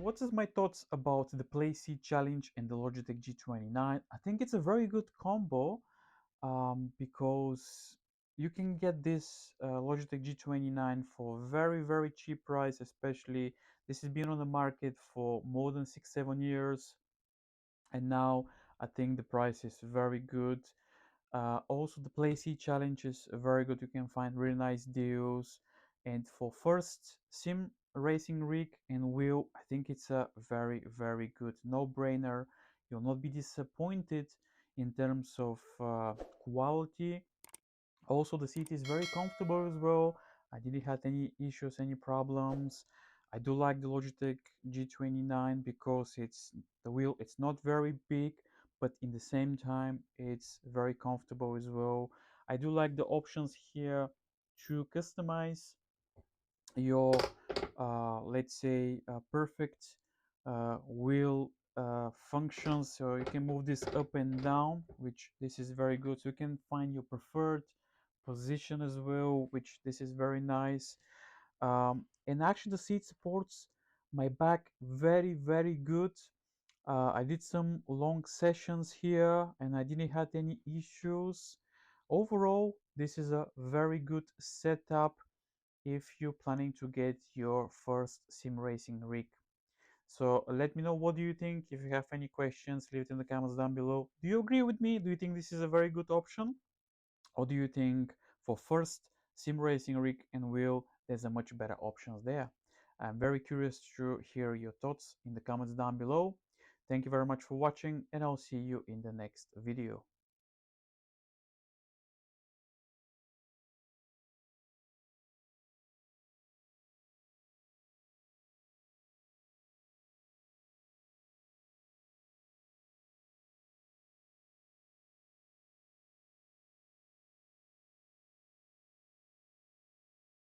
what is my thoughts about the Playseat challenge and the Logitech G29? I think it's a very good combo because you can get this Logitech G29 for very cheap price. Especially this has been on the market for more than 6-7 years, and now I think the price is very good. Also, the Playseat challenge is very good. You can find really nice deals. And for first sim racing rig and wheel, I think it's a very good no-brainer. You'll not be disappointed in terms of quality. Also, the seat is very comfortable as well. I didn't have any issues, any problems. I do like the Logitech G29 because the wheel, it's not very big, but in the same time it's very comfortable as well. I do like the options here to customize your let's say perfect wheel functions. So you can move this up and down, which this is very good. So you can find your preferred position as well, which this is very nice. And actually the seat supports my back very good. I did some long sessions here and I didn't have any issues. Overall, this is a very good setup if you're planning to get your first sim racing rig. So let me know, what do you think? If you have any questions, leave it in the comments down below. Do you agree with me? Do you think this is a very good option? Or do you think for first sim racing rig and wheel, there's a much better options there? I'm very curious to hear your thoughts in the comments down below. Thank you very much for watching, and I'll see you in the next video.